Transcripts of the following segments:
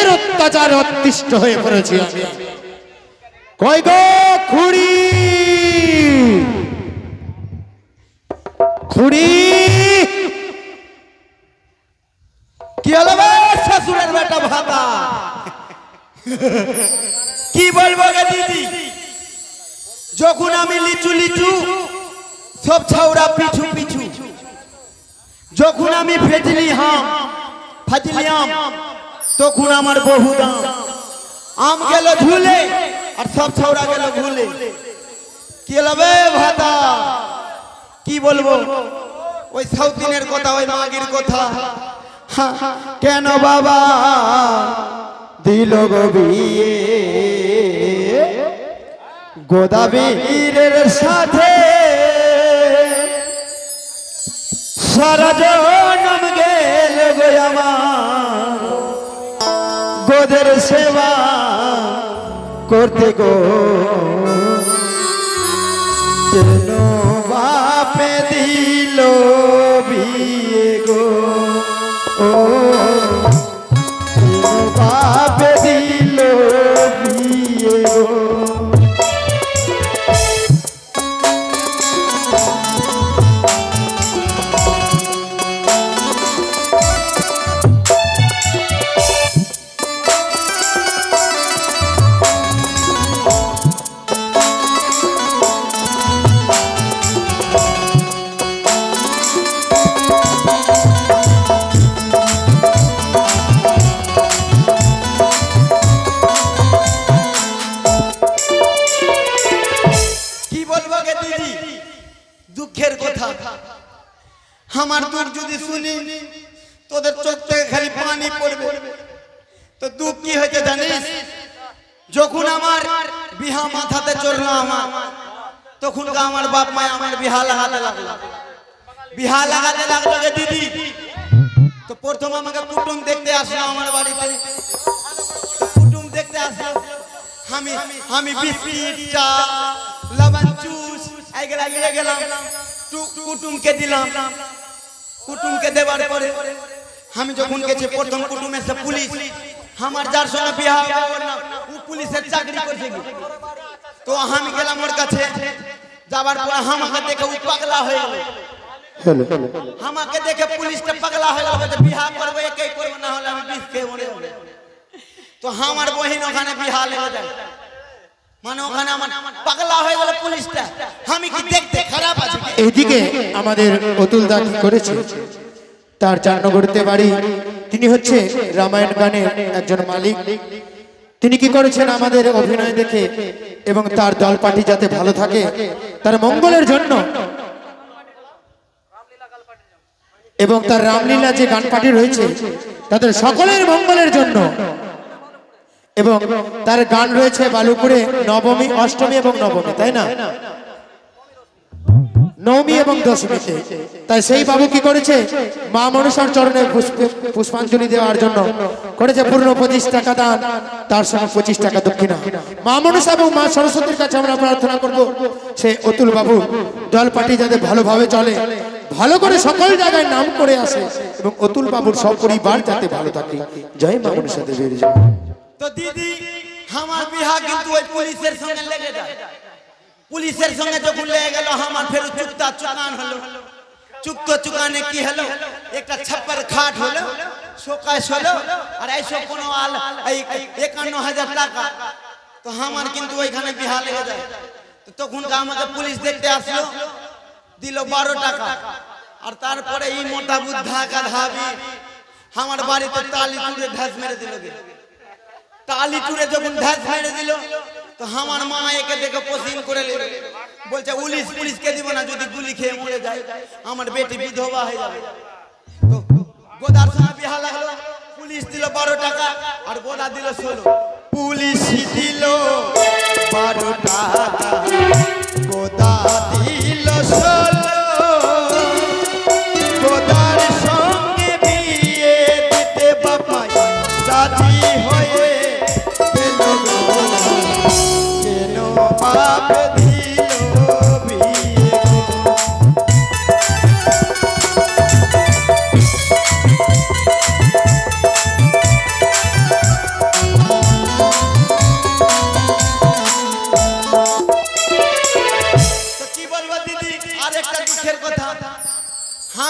এদের অত্যাচার অতিষ্ঠ হয়ে পড়েছি আমি। কই গো খুড়ি, খুড়ি কি হলো শ্বশুরের বেটা ভাতা? কি বলবো গে দিদি, যখন আমি লিচু লিচু সব ছাউরা পিছু পিছু, যখন আমি ফেজলি আম তখন আমার বহু দাম। আম গেল ঝুলে আর সব ছাউরা গেল ভুলে। কি হলো ভাতা? কি বলবো, ওই সাউথিনের কথা, ওই মাগির কথা। কেন বাবা দিল গো বিয়ে গোদাবীরের সাথে, সারা জনম গেল গো আমার গোদের সেবা করতে গো। কেন বাপে দিল বিয়ে গো, ও বাপে দিল বিয়ে গো। দুঃখের কথা, আমার দুঃখ যদি শুনি তোদের চোখ থেকে খালি পানি পড়বে। তো দুঃখ কি হয়েছে জানিস? যখন আমার বিহা মাথাতে চড়লো আমার, তখন আমার বাপ মা আমার বিহা লাগাতে লাগলো। বিহা লাগাতে লাগলো গে দিদি, তো প্রথম আমাকে কুটুম দেখতে আসলো আমার বাড়িতে। কুটুম দেখতে আসলো, আমি বিস্কিট, চা, লবণ, জুস এগুলা নিয়ে গেলাম, কুটুমকে দিলাম। কুটুমকে দেওয়ার পরে আমি যখন গেছি, প্রথম কুটুম এসে পুলিশ, আমার যার সঙ্গে বিয়া ও পুলিশের চাকরি করছে। তো আমি গেলাম ওর কাছে, যাবার পরে আমাকে দেখে ও পাগলা হয়ে গেল। আমাকে দেখে পুলিশটা পাগলা হয়ে গেল, বিয়া করবো একাই করবো, না হলে আমি বিষ খেয়ে মরে যাবো। তো আমার বহিন ওখানে বিয়া লেগে যায়, মানে ওখানে আমার পাগলা হয়ে গেল পুলিশটা। আমি কি দেখতে খারাপ আছে? এইদিকে আমাদের অতুল দা কি করেছে, তার চারনগরীতে বাড়ি, তিনি হচ্ছে রামায়ণ গানের একজন মালিক। তিনি কি করেছেন, আমাদের অভিনয় দেখে এবং তার দল পার্টি যাতে ভালো থাকে, তার মঙ্গলের জন্য এবং তার রামলীলা যে গান পার্টি রয়েছে তাদের সকলের মঙ্গলের জন্য, এবং তার গান রয়েছে বালুপুরে নবমী, অষ্টমী এবং নবমী, তাই না, নবমী এবং দশমীতে। তাই সেই বাবু কি করেছে, মা মনসার চরণে পুষ্পাঞ্জলি দেওয়ার জন্য করেছে পূর্ণ 25 টাকা দান, তার সঙ্গে 25 টাকা দক্ষিণা। মা মনসা এবং মা সরস্বতীর কাছে আমরা প্রার্থনা করব, সেই অতুল বাবু দল পার্টি যাতে ভালোভাবে চলে, ভালো করে সকল জায়গায় নাম করে আসে, এবং অতুল বাবুর সপরিবার যাতে ভালো থাকে। জয় মা মনসা দেবীর জয়। তো দিদি, আমার বিহা কিন্তু ওই পুলিশের সঙ্গে লেগে যায়। পুলিশের সঙ্গে যখন লেগে গেল, আমার ফের চুক্তা চুকান হলো। চুক্ত চুকানে কি হলো, একটা ছাপ্পার খাট হলো, শোকাশ হলো, আর এইসব কোনো 51,000 টাকা। তো আমার কিন্তু ওইখানে বিহা লেগে যায়। তো তখন আমাকে পুলিশ দেখতে আসলো, দিল 12 টাকা। আর তারপরে এই মোটা বুদ্ধা গাধাবি আমার বাড়িতে তালি টুরে ঢাস মেরে দিল। তালি টুরে যখন ঢাস মেরে দিল, তো আমার মা একে দেখে পছন্দ করে নিল, বলছে পুলিশকে দিব না, যদি গুলি খেয়ে মরে যায় আমার বেটি বিধবা হয়ে যাবে। তো গোদার সঙ্গে বিহা লাগলো, পুলিশ দিল 12 টাকা আর গোদা দিল 16। পুলিশ দিল 12 টাকা, গোদা দিল 16। গোদার সঙ্গে বিয়ে দিতে বাবা রাজি হয়ে গেল, কেন বাপ দিল বিয়ে।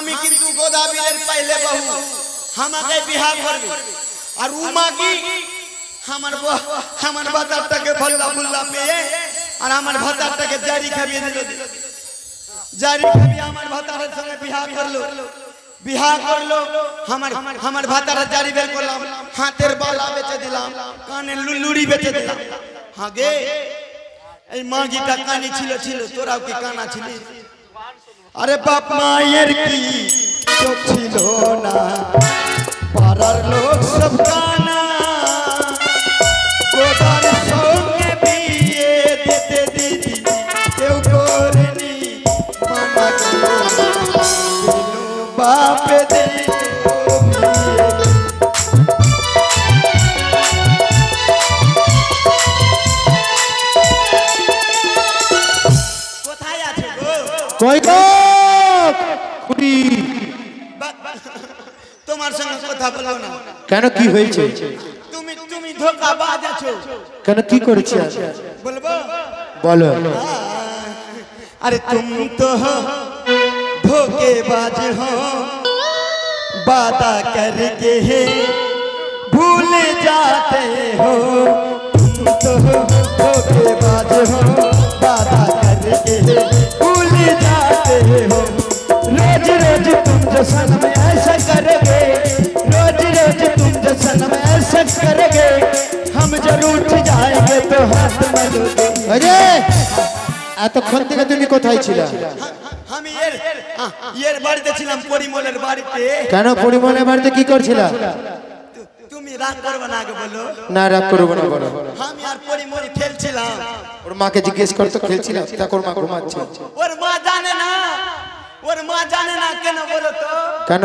আমি কিন্তু গোদাবীরের পাইলে বহু আমাকে বিবাহ করবে আর উমাকি আমার ভাতারটাকে ভল্লা ভুল্লা পেয়ে আর আমার ভাতারটাকে জারি খাবিয়ে দিল জারি খাবিয়ে আমার ভাতারের সঙ্গে বিবাহ করলো আমার ভাতারা জারি বের করলাম হাতের বালা বেচে দিলাম কানের লুলুড়ি বেচে দিলাম আগে এই মাগিটা কানি ছিল তোরাও কি কানা ছিলি আরে বাপ মায়ের কি চোখ ছিল না পাড়ার লোক সব কানা গোদার সঙ্গে বিয়ে দিতে দিদি কেউ করেনি মানা বাপে দিল কোথায় আছে গো কই গো খুড়ি তোমার সঙ্গে কথা বলবো না কেন কি হয়েছে তুমি ধোঁকাবাজ আছো কেন কি করেছি বলবো বলো अरे तुम तो हो धोखेबाज हो वादा करके भूल जाते हो तुम तो हो धोखेबाज हो वादा करके भूल जाते हो रोज रोज तुम जो सनम ऐसा करोगे रोज रोज तुम जो सनम ऐसा करोगे हम जरूर उठ जाएंगे तो हाथ मलोगे अरे এতক্ষণ থেকে তুমি কোথায় ছিলে আমি এর বাড়িতে ছিলাম পরিমলের বাড়িতে কেন পরিমলের বাড়িতে কি করছিলা তুমি রাগ করবে না আগে বলো না রাগ করবো না বলো আমি আর পরিমল খেলছিলাম ওর মাকে জিজ্ঞেস করতো খেলছিলাম তারপর মা ঘুমাচ্ছে ওর মা জানে না কেন বলো তো কেন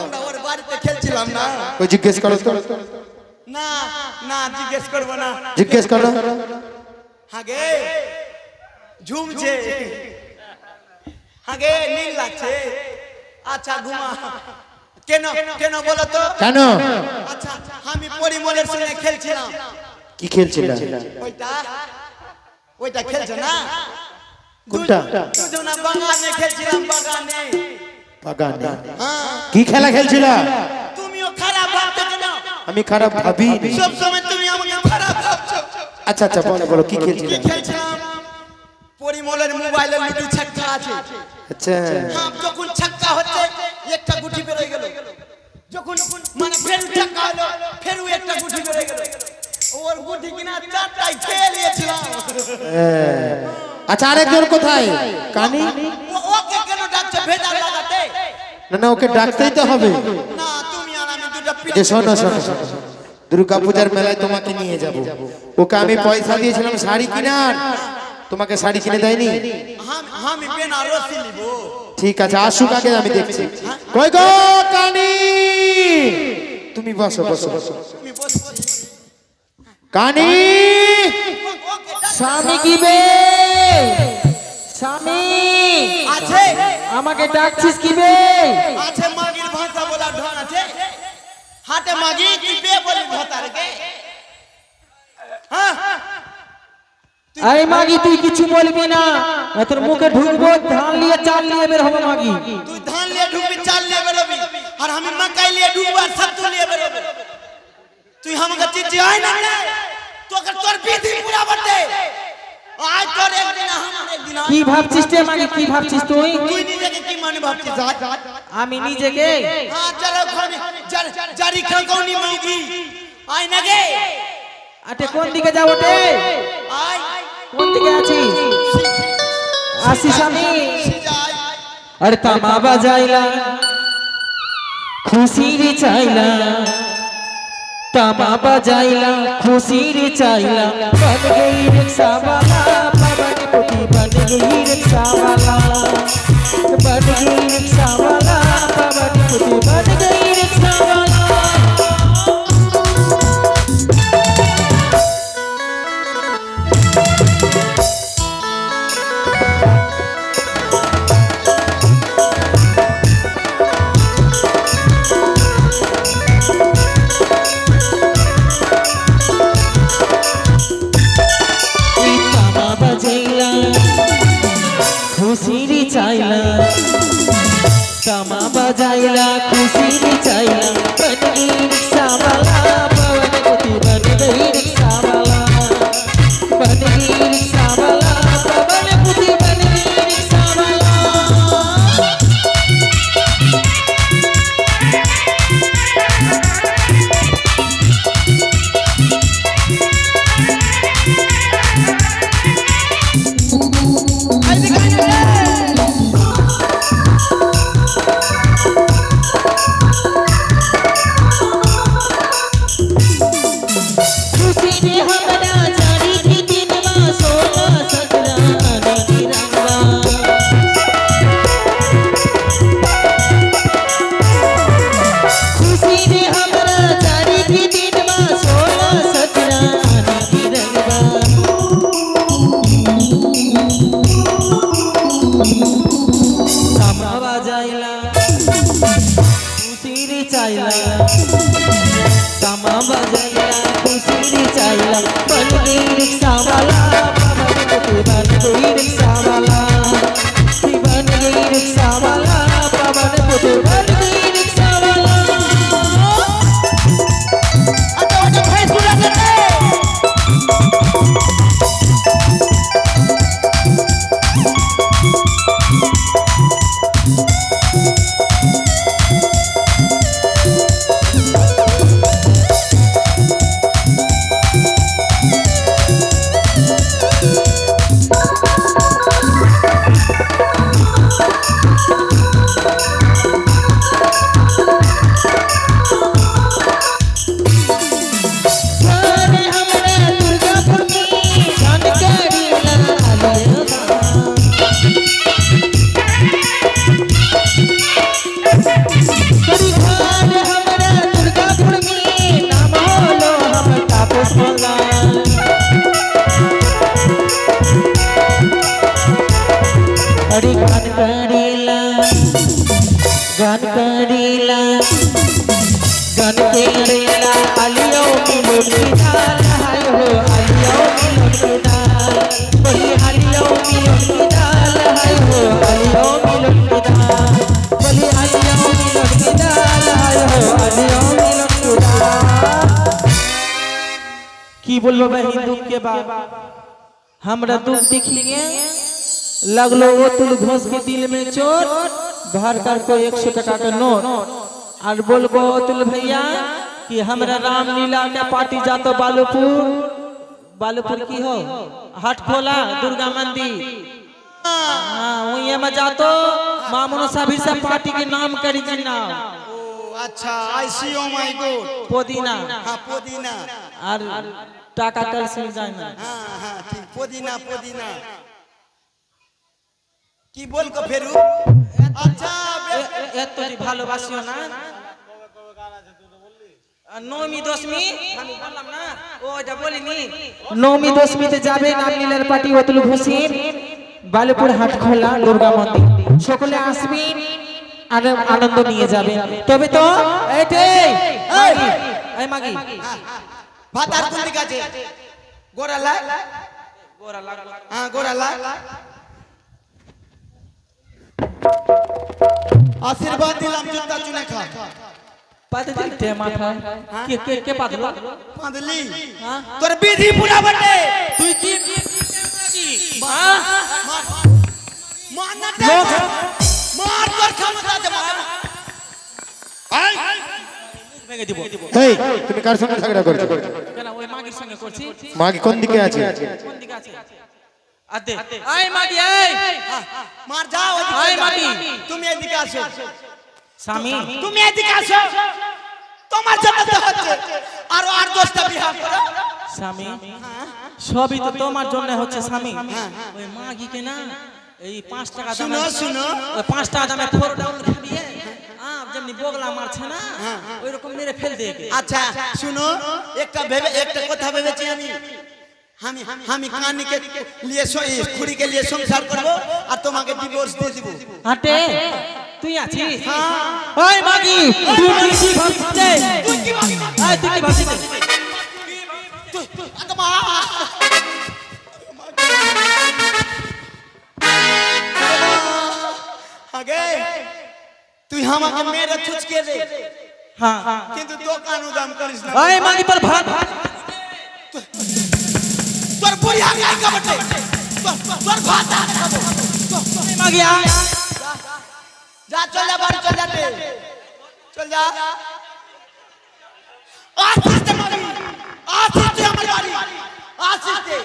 আমরা ওর বাড়িতে খেলছিলাম না ওই জিজ্ঞেস করো তো না জিজ্ঞেস করবো না জিজ্ঞেস করো আগে ঝুমছে আগে নীল লাগছে আচ্ছা ঘুমা কেন বলো তো কেন আচ্ছা আমি পরিমলের সঙ্গে খেলছিলাম কি খেলছিলা ওইটা খেলছে না কোনটা দুজনা বাগানে খেলছিলাম বাগানে কি খেলা খেলছিলা তুমিও খারাপ ভাবছো কেন আমি খারাপ ভাবি সব সময় তুমি আমাকে খারাপ ভাবছো আচ্ছা আচ্ছা বলো কি খেলছিলা খেলছিলাম পরিমলের মোবাইলে লুডু ছক্কা আছে আচ্ছা হ্যাঁ যখন ছক্কা হচ্ছে একটা গুটি বের হয়ে গেল যখন মানে ফের ছক্কা হলো ফেরও একটা গুটি বের হয়ে গেল ওর গুটি কিনা চারটাই খেয়ে নিয়েছিলাম আচ্ছা আরেকজন কোথায় কানি ওকে কেন ডাকছে ভেজাল লাগাতে না ওকে ডাকতেই তো হবে না তুমি আর আমি দুটো যে শোনো দুর্গা পূজার মেলায় তোমাকে নিয়ে যাব ওকে আমি পয়সা দিয়েছিলাম শাড়ি কিনার তোমাকে শাড়ি কিনে দেয়নি আমি বেনারসি নিব ঠিক আছে আসুক আগে আমি দেখছি কই গো কানি তুমি বসো তুমি বসছি কানি স্বামী কি বে স্বামী আছে আমাকে ডাকছিস কি বে আছে মাগির ভাষা বলার ঢং আছে হাতে মাগি তুই বে বলি ভাতারকে হ্যাঁ আরে মাগি তুই কিছু বলবি না তোর মুখে ঢুকবো ধান নিয়ে চাল নিয়ে বের হবে মাগি তুই ধান নিয়ে ঢুকবি চাল নিয়ে বেরোবি আর আমি মাকাই নিয়ে ঢুকবো আর সত্তু নিয়ে বেরোবি তুই আমাকে চিঠি হয় না তোকে তোর বিধি পুরা বটে আজ তোর একদিন আমার একদিন কি ভাবছিস রে মাগি কি ভাবছিস তুই তুই নিজেকে কি মনে ভাবছিস আমি নিজেকে হ্যাঁ চলো ওখানে জারি খাওনি মাগি আয় না গে আটে কোন দিকে যাবো রে আয় কোন দিকে আছিস আসিস আমি আরে তামা বাজাইলা খুশির চাইলা তামা বাজাইলা খুশির চাইলা বন গই রিক্সা वाला पवन पति बन गई रिक्शा वाला बन गई रिक्शा वाला पवन पति बन गई रिक्शा वाला खुशी चाइला तमा बजाइला खुशी चाइला बन गई रिक्शा वाला पवन पति बन गई रिक्शा वाला बन गई रिक्शा वाला पवन पति बन गई रिक्शा वाला अच्छा भाई सुना दे गान करेला आलियो मिलन की दाल हाय हो आलियो मिलन की दाल बोली आलियो मिलन की दाल हाय हो आलियो मिलन की दाल बोली आलियो मिलन की दाल हाय हो आलियो मिलन की दाल की बोलबो बहिन दुख के बाद हमरा दुख देखिए लगलो वो तुल घोष के दिल में चोट भर कर को 100 टका का नोट और बोलबो तुल भैया कि हमरा रामलीला के पार्टी जातो बालूपुर की हो हट खोला दुर्गा मंदिर हाँ वही में जातो मामूनो सभी सब पार्टी के नाम करी जी नाम अच्छा आई सी ओ माय गॉड पुदीना हां पुदीना और टाका कल से जाना हां हां ठीक पुदीना की बोल को फेरू अच्छा এত ভালোবাসিও না নবমী দশমী আমি বললাম না ওটা বলিনি নবমী দশমীতে যাবে নামলীলার পার্টি অতুল ঘোষের বালুপুর হাট খোলা দুর্গা মন্দির সকলে আসবেন আর আনন্দ নিয়ে যাবে তবে তো এই মাগি ভাত আর কোন দিকে আছে গোরা লা হ্যাঁ গোরা লা आशीर्वाद दिलाम जूता चुने खा पादली ते माथा के पादलो पादली हां तोर विधि पूरा बटे तू की हां मार दे मार तोर क्षमता दे आई মেগে দিব এই তুমি কার সঙ্গে ঝগড়া করছো কেন ওই মাগির সঙ্গে করছি মাগি কোন দিকে আছে কোন দিকে আছে আদে আই মাগি এই মার যাও আই মাগি তুমি এদিকে আসো স্বামী তুমি এদিকে আসো তোমার জন্য তো হচ্ছে আর 10টা বিয়াহ করো স্বামী সবই তো তোমার জন্য হচ্ছে স্বামী ওই মাগি কে না এই 5 টাকা দাম শুনো ওই 5 টাকা দামে ফোর ডাউন খাবিয়ে যেমনি বগলা মারছে না ওই রকম মেরে ফেল দেগে আচ্ছা শুনো একটা কথা ভেবেছি আমি কানি के लिए खुड़ी के लिए संसार करब और তোমাকে ডিভোর্স দিয়ে দিব হাটে তুই আছিস ওই মাগি তুই কি ভাবছিস তুই কি ভাবছিস আগে তুই আমাকে মেরে ছুচকে দে হ্যাঁ কিন্তু দোকান দাম করিস না ওই মাগি তোর ভাত তোর বুড়ি আগে আগে বটে তোর ভাত খাবো ওই মাগি আ যা চল যা বাড়ি চল যাতে চল যা আসিস তুই আমার বাড়ি আসিস তুই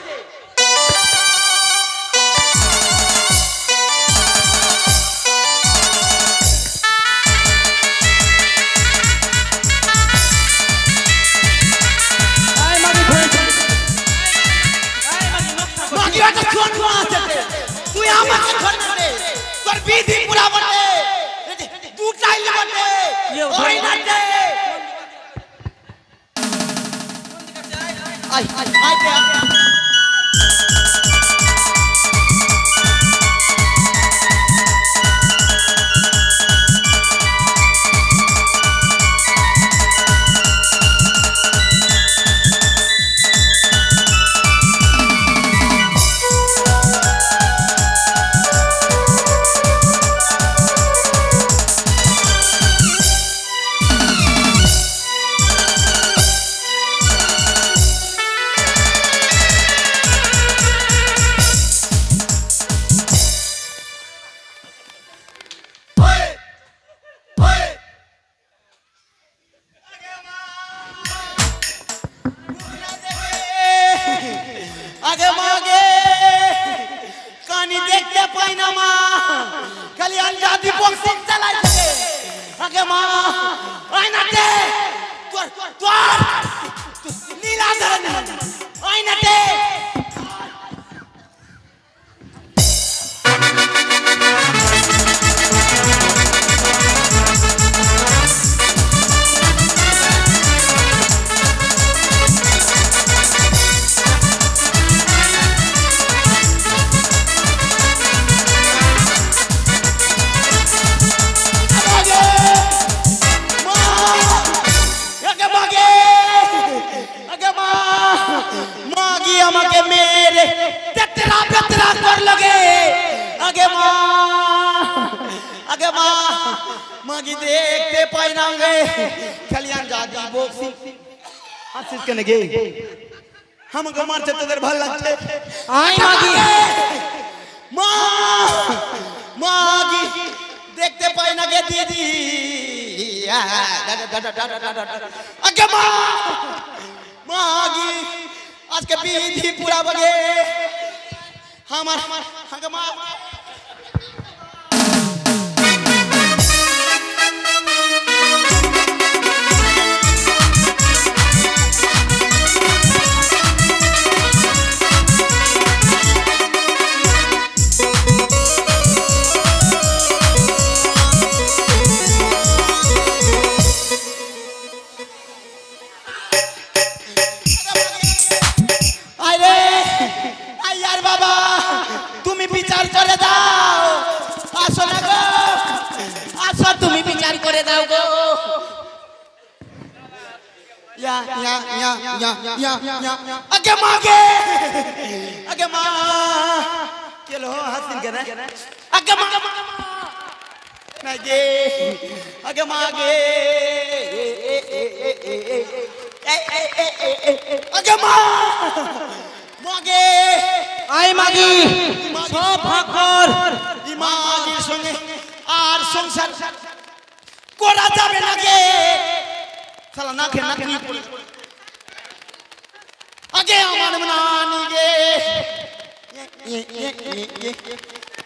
তুই আমাকে ধরতে দে তোর বিধি পুরা বটে দু টাইল বটে ওই না দে আই আগে মাগে কানি দেখতে পাই না মা খালি আঞ্জাদি বক্সিং চালাই থাকে আগে মা আয়নাতে তোর তোর নীলা ধরে আয়নাতে আমাকে মেরে তেতরা বেতরা কর লগে আগে মা মাগি দেখতে পাই না গে খালি আঞ্জাদি বক্সিং আসিস কেন গে আমাকে মারতে তোদের ভালো লাগছে আই মাগি মা মাগি দেখতে পাই না গে দিদি আগে মাগি আজকে বিধি পুরা বগে আমার আগে মা বিচার করে দাও আসো না গো আসো তুমি বিচার করে দাও গো ইয়া ইয়া ইয়া ইয়া ইয়া ইয়া আগে মা কেলো হাসিন কেন আগে মা নাগে আগে মা গে আগে মা মাগে আই মাগি সব ভাগ কর মাগির সঙ্গে আর সংসার করা যাবে না গে শালা নাকে নাকনি আগে আমার নানি গে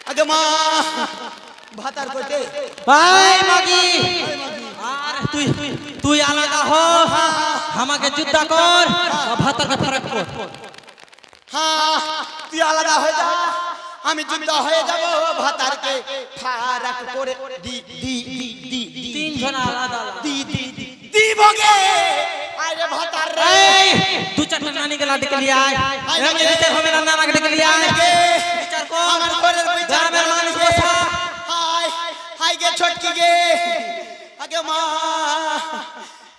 আগে মা ভাতার কইতে ভাই মাগি আর তুই আলাদা হ আমাকে যুদ্ধ কর ভাতারকে ফারাক কর হ্যাঁ তুই আলাদা হয়ে যা আমি যুদ্ধ হয়ে যাব ভাতারকে ফারাক করে দি দি দি দি তিনজন আলাদা দি দি দি বগে আরে ভাতার রে দু চারটা নানি কে লাডকে লিয়ে আয় এমনি বিচার হবে না নানা কে লিয়ে আয় বিচার কর আমার ঘরের বিচার গ্রামের মানুষ বসা হাই হাই গে ছটকি গে আগে মা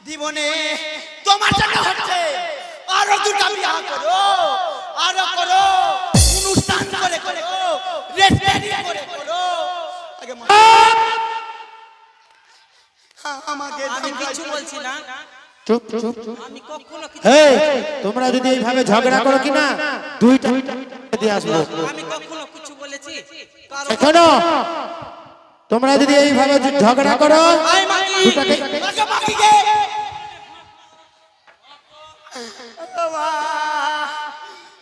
জীবনে তোমার জন্য হচ্ছে আরো দুটা বিয়া করো আরো করো অনুষ্ঠান করে করো রেস্টুরেন্ট করে করো আগে মা আমাকে আমি কিছু বলছি না চুপ চুপ চুপ আমি কখনো কিছু এই তোমরা যদি এইভাবে ঝগড়া করো কিনা দুইটা দিয়ে আসবো আমি কখনো কিছু বলেছি কারণ এখনো তোমরা যদি এইভাবে ঝগড়া করো আই মাগি দুটাকে আগে মাগি গে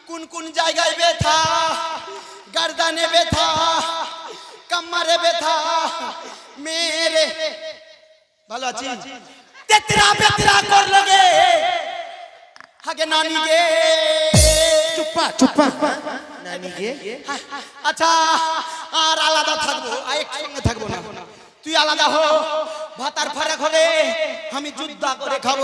কোন কোন জায়গায় ব্যথা गर्दने व्यथा कमरे व्यथा मेरे ভালো আছি তেতরা বেতরা কর লগে আগে নানি গে চুপ্পা চুপ্পা নানি গে আচ্ছা আর আলাদা থাকবো একসঙ্গে থাকবো না তুই আলাদা হো ভাতার ফারাক হলে আমি যুদ্ধ করে খাবো